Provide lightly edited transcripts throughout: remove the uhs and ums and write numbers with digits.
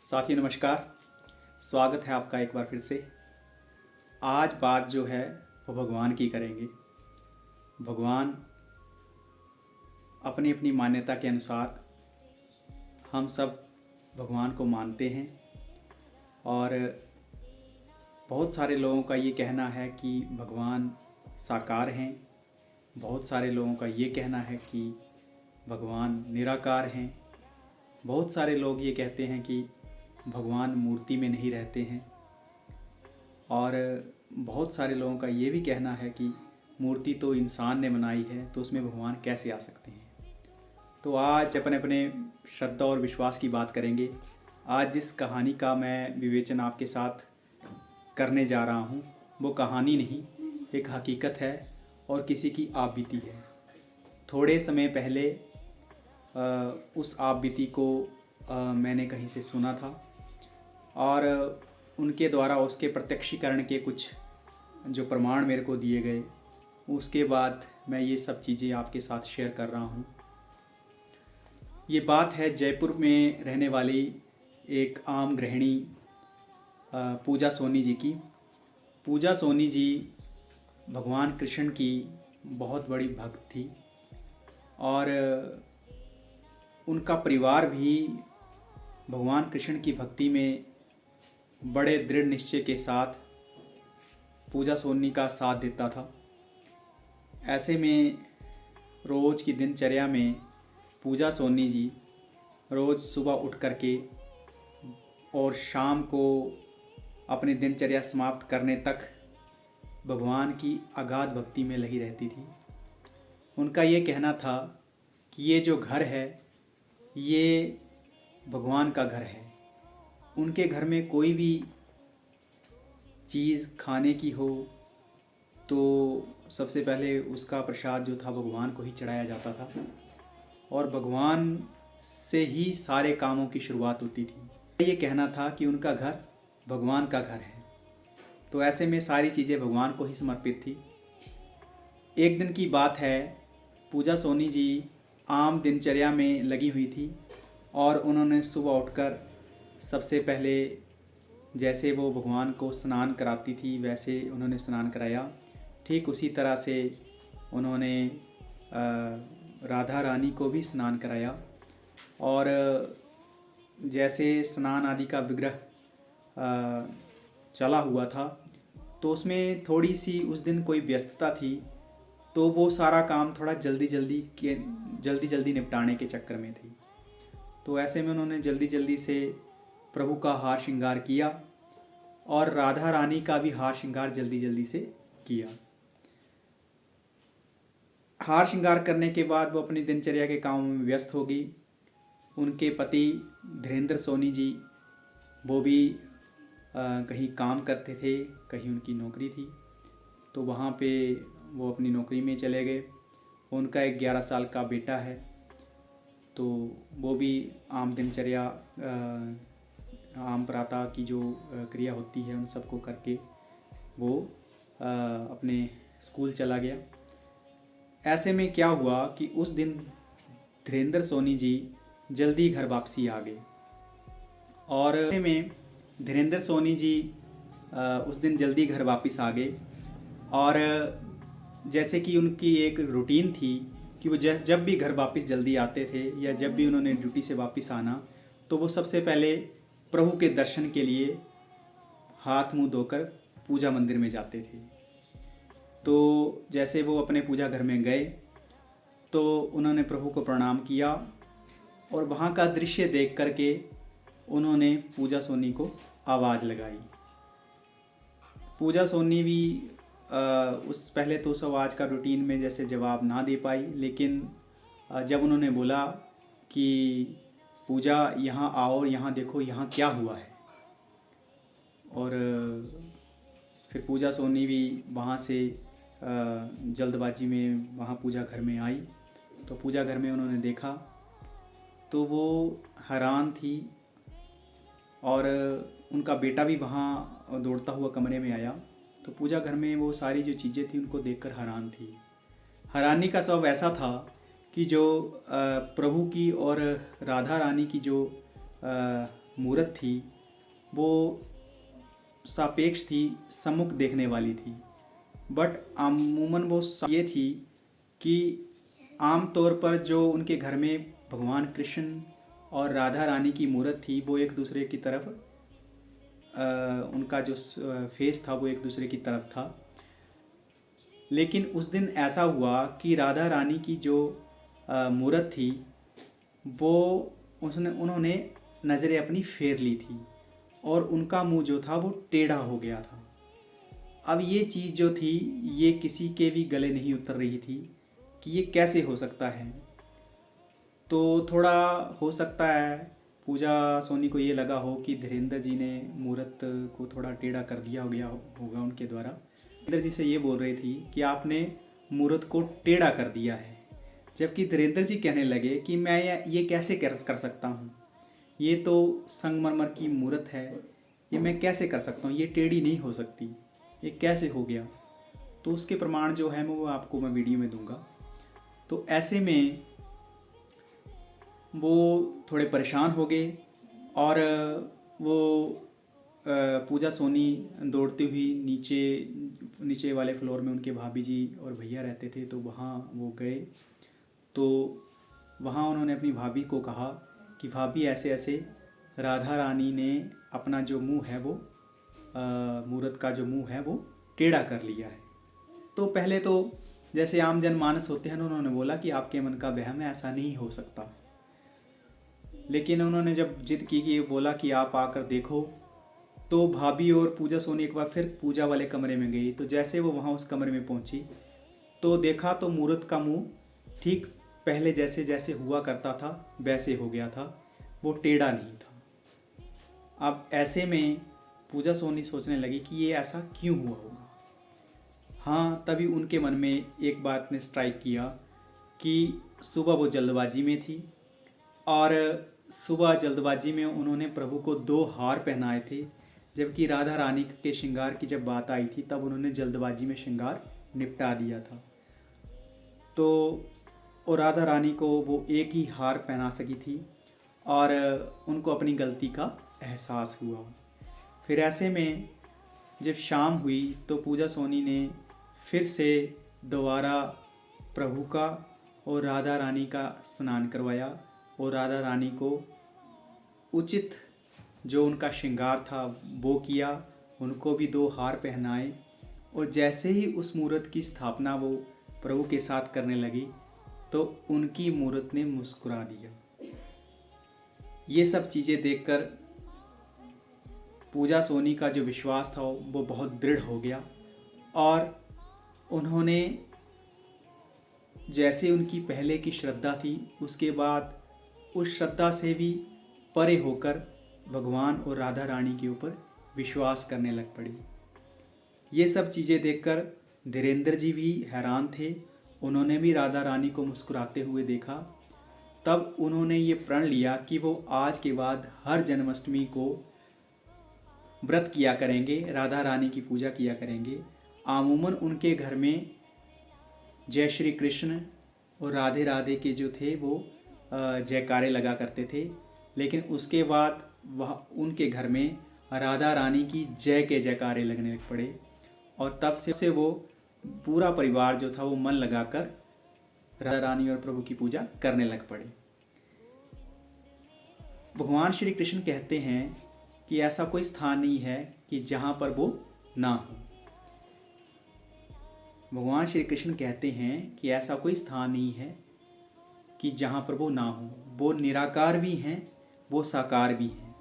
साथियों नमस्कार। स्वागत है आपका एक बार फिर से। आज बात जो है वो भगवान की करेंगे। भगवान अपनी अपनी मान्यता के अनुसार हम सब भगवान को मानते हैं और बहुत सारे लोगों का ये कहना है कि भगवान साकार हैं। बहुत सारे लोगों का ये कहना है कि भगवान निराकार हैं। बहुत सारे लोग ये कहते हैं कि भगवान मूर्ति में नहीं रहते हैं और बहुत सारे लोगों का ये भी कहना है कि मूर्ति तो इंसान ने बनाई है तो उसमें भगवान कैसे आ सकते हैं। तो आज अपने अपने श्रद्धा और विश्वास की बात करेंगे। आज जिस कहानी का मैं विवेचन आपके साथ करने जा रहा हूँ वो कहानी नहीं, एक हकीकत है और किसी की आप बीती है। थोड़े समय पहले उस आप बीती को मैंने कहीं से सुना था और उनके द्वारा उसके प्रत्यक्षीकरण के कुछ जो प्रमाण मेरे को दिए गए, उसके बाद मैं ये सब चीज़ें आपके साथ शेयर कर रहा हूँ। ये बात है जयपुर में रहने वाली एक आम गृहिणी पूजा सोनी जी की। पूजा सोनी जी भगवान कृष्ण की बहुत बड़ी भक्त थी और उनका परिवार भी भगवान कृष्ण की भक्ति में बड़े दृढ़ निश्चय के साथ पूजा सोनी का साथ देता था। ऐसे में रोज़ की दिनचर्या में पूजा सोनी जी रोज़ सुबह उठ करके और शाम को अपनी दिनचर्या समाप्त करने तक भगवान की अगाध भक्ति में लगी रहती थी। उनका ये कहना था कि ये जो घर है ये भगवान का घर है। उनके घर में कोई भी चीज़ खाने की हो तो सबसे पहले उसका प्रसाद जो था भगवान को ही चढ़ाया जाता था और भगवान से ही सारे कामों की शुरुआत होती थी। ये कहना था कि उनका घर भगवान का घर है, तो ऐसे में सारी चीज़ें भगवान को ही समर्पित थी। एक दिन की बात है, पूजा सोनी जी आम दिनचर्या में लगी हुई थी और उन्होंने सुबह उठकर सबसे पहले जैसे वो भगवान को स्नान कराती थी वैसे उन्होंने स्नान कराया। ठीक उसी तरह से उन्होंने राधा रानी को भी स्नान कराया और जैसे स्नान आदि का विग्रह चला हुआ था तो उसमें थोड़ी सी उस दिन कोई व्यस्तता थी, तो वो सारा काम थोड़ा जल्दी जल्दी निपटाने के चक्कर में थी। तो ऐसे में उन्होंने जल्दी जल्दी से प्रभु का हार श्रृंगार किया और राधा रानी का भी हार श्रृंगार जल्दी जल्दी से किया। हार श्रृंगार करने के बाद वो अपनी दिनचर्या के कामों में व्यस्त हो गई। उनके पति धीरेन्द्र सोनी जी वो भी कहीं काम करते थे, कहीं उनकी नौकरी थी, तो वहाँ पे वो अपनी नौकरी में चले गए। उनका एक 11 साल का बेटा है, तो वो भी आम दिनचर्या आम प्रातः की जो क्रिया होती है उन सबको करके वो अपने स्कूल चला गया। ऐसे में क्या हुआ कि उस दिन धीरेन्द्र सोनी जी जल्दी घर वापसी आ गए और ऐसे में धीरेन्द्र सोनी जी उस दिन जल्दी घर वापस आ गए और जैसे कि उनकी एक रूटीन थी कि वो जब भी घर वापस जल्दी आते थे या जब भी उन्होंने ड्यूटी से वापस आना तो वो सबसे पहले प्रभु के दर्शन के लिए हाथ मुंह धोकर पूजा मंदिर में जाते थे। तो जैसे वो अपने पूजा घर में गए तो उन्होंने प्रभु को प्रणाम किया और वहाँ का दृश्य देख करके उन्होंने पूजा सोनी को आवाज़ लगाई। पूजा सोनी भी उस पहले तो उस आवाज़ का रूटीन में जैसे जवाब ना दे पाई, लेकिन जब उन्होंने बोला कि पूजा यहाँ आओ, यहाँ देखो यहाँ क्या हुआ है, और फिर पूजा सोनी भी वहाँ से जल्दबाजी में वहाँ पूजा घर में आई। तो पूजा घर में उन्होंने देखा तो वो हैरान थी और उनका बेटा भी वहाँ दौड़ता हुआ कमरे में आया। तो पूजा घर में वो सारी जो चीज़ें थी उनको देखकर हैरान थी। हैरानी का सबब ऐसा था कि जो प्रभु की और राधा रानी की जो मूर्त थी वो सापेक्ष थी, सम्मुख देखने वाली थी। बट अमूमन वो ये थी कि आम तौर पर जो उनके घर में भगवान कृष्ण और राधा रानी की मूर्त थी वो एक दूसरे की तरफ उनका जो फेस था वो एक दूसरे की तरफ था। लेकिन उस दिन ऐसा हुआ कि राधा रानी की जो मूर्त थी वो उन्होंने नज़रें अपनी फेर ली थी और उनका मुंह जो था वो टेढ़ा हो गया था। अब ये चीज़ जो थी ये किसी के भी गले नहीं उतर रही थी कि ये कैसे हो सकता है। तो थोड़ा हो सकता है पूजा सोनी को ये लगा हो कि धीरेन्द्र जी ने मूर्त को थोड़ा टेढ़ा कर दिया हो गया होगा उनके द्वारा। धीरेन्द्र जी से ये बोल रही थी कि आपने मूर्त को टेढ़ा कर दिया है, जबकि धीरेन्द्र जी कहने लगे कि मैं ये कैसे कर सकता हूँ, ये तो संगमरमर की मूर्त है, ये मैं कैसे कर सकता हूँ, ये टेढ़ी नहीं हो सकती, ये कैसे हो गया। तो उसके प्रमाण जो है वो आपको मैं वीडियो में दूंगा। तो ऐसे में वो थोड़े परेशान हो गए और वो पूजा सोनी दौड़ती हुई नीचे वाले फ्लोर में उनके भाभी जी और भैया रहते थे, तो वहाँ वो गए। तो वहाँ उन्होंने अपनी भाभी को कहा कि भाभी ऐसे ऐसे राधा रानी ने अपना जो मुंह है वो मूर्त का जो मुंह है वो टेढ़ा कर लिया है। तो पहले तो जैसे आम जनमानस होते हैं उन्होंने बोला कि आपके मन का वहम है, ऐसा नहीं हो सकता। लेकिन उन्होंने जब जिद की कि बोला कि आप आकर देखो, तो भाभी और पूजा सोनी एक बार फिर पूजा वाले कमरे में गई। तो जैसे वो वहाँ उस कमरे में पहुँची तो देखा तो मूर्त का मुंह ठीक पहले जैसे हुआ करता था वैसे हो गया था, वो टेढ़ा नहीं था। अब ऐसे में पूजा सोनी सोचने लगी कि ये ऐसा क्यों हुआ होगा। हाँ, तभी उनके मन में एक बात ने स्ट्राइक किया कि सुबह वो जल्दबाजी में थी और सुबह जल्दबाजी में उन्होंने प्रभु को 2 हार पहनाए थे, जबकि राधा रानी के श्रृंगार की जब बात आई थी तब उन्होंने जल्दबाजी में श्रृंगार निपटा दिया था। तो और राधा रानी को वो एक ही हार पहना सकी थी और उनको अपनी गलती का एहसास हुआ। फिर ऐसे में जब शाम हुई तो पूजा सोनी ने फिर से दोबारा प्रभु का और राधा रानी का स्नान करवाया और राधा रानी को उचित जो उनका श्रृंगार था वो किया, उनको भी 2 हार पहनाए। और जैसे ही उस मूर्त की स्थापना वो प्रभु के साथ करने लगी तो उनकी मूर्त ने मुस्कुरा दिया। ये सब चीज़ें देखकर पूजा सोनी का जो विश्वास था वो बहुत दृढ़ हो गया और उन्होंने जैसे उनकी पहले की श्रद्धा थी उसके बाद उस श्रद्धा से भी परे होकर भगवान और राधा रानी के ऊपर विश्वास करने लग पड़ी। ये सब चीज़ें देखकर धीरेन्द्र जी भी हैरान थे। उन्होंने भी राधा रानी को मुस्कुराते हुए देखा। तब उन्होंने ये प्रण लिया कि वो आज के बाद हर जन्माष्टमी को व्रत किया करेंगे, राधा रानी की पूजा किया करेंगे। आमूमन उनके घर में जय श्री कृष्ण और राधे राधे के जो थे वो जयकारे लगा करते थे, लेकिन उसके बाद वह उनके घर में राधा रानी की जय के जयकारे लगने लग पड़े और तब से वो पूरा परिवार जो था वो मन लगाकर राधा रानी और प्रभु की पूजा करने लग पड़े। भगवान श्री कृष्ण कहते हैं कि ऐसा कोई स्थान नहीं है कि जहाँ पर वो ना हो। भगवान श्री कृष्ण कहते हैं कि ऐसा कोई स्थान नहीं है कि जहाँ पर वो ना हो। वो निराकार भी हैं, वो साकार भी हैं।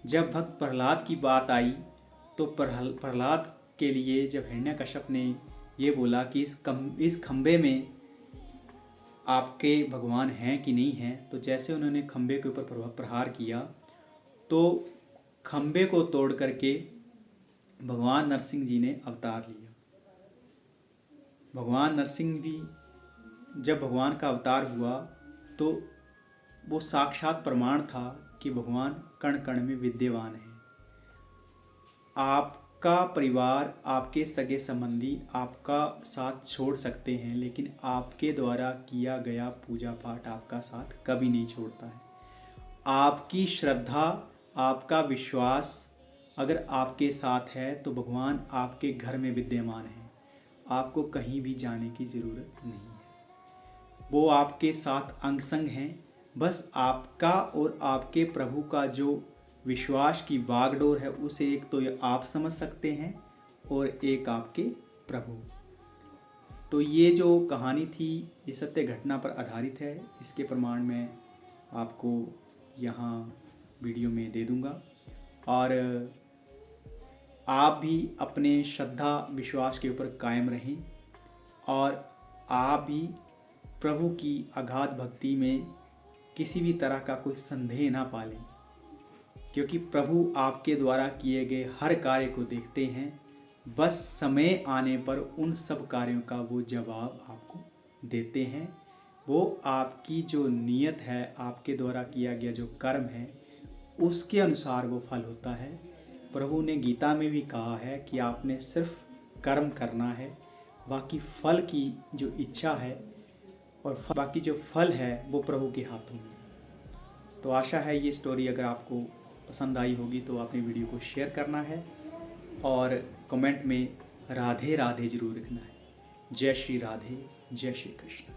जब भक्त प्रहलाद की बात आई तो प्रहलाद के लिए जब हिरण्यकश्यप ने ये बोला कि इस खंबे में आपके भगवान हैं कि नहीं हैं, तो जैसे उन्होंने खंबे के ऊपर प्रहार किया तो खंबे को तोड़ करके भगवान नरसिंह जी ने अवतार लिया। भगवान नरसिंह भी जब भगवान का अवतार हुआ तो वो साक्षात प्रमाण था कि भगवान कण कण में विद्यमान है। आपका परिवार, आपके सगे संबंधी आपका साथ छोड़ सकते हैं, लेकिन आपके द्वारा किया गया पूजा पाठ आपका साथ कभी नहीं छोड़ता है। आपकी श्रद्धा, आपका विश्वास अगर आपके साथ है तो भगवान आपके घर में विद्यमान है। आपको कहीं भी जाने की ज़रूरत नहीं है, वो आपके साथ अंग संग हैं। बस आपका और आपके प्रभु का जो विश्वास की बागडोर है उसे एक तो आप समझ सकते हैं और एक आपके प्रभु। तो ये जो कहानी थी ये सत्य घटना पर आधारित है। इसके प्रमाण मैं आपको यहाँ वीडियो में दे दूँगा। और आप भी अपने श्रद्धा विश्वास के ऊपर कायम रहें और आप भी प्रभु की अगाध भक्ति में किसी भी तरह का कोई संदेह ना पालें, क्योंकि प्रभु आपके द्वारा किए गए हर कार्य को देखते हैं। बस समय आने पर उन सब कार्यों का वो जवाब आपको देते हैं। वो आपकी जो नीयत है, आपके द्वारा किया गया जो कर्म है, उसके अनुसार वो फल होता है। प्रभु ने गीता में भी कहा है कि आपने सिर्फ कर्म करना है, बाकी फल की जो इच्छा है और बाकी जो फल है वो प्रभु के हाथों में। तो आशा है ये स्टोरी अगर आपको पसंद आई होगी तो आपने वीडियो को शेयर करना है और कमेंट में राधे राधे ज़रूर लिखना है। जय श्री राधे, जय श्री कृष्ण।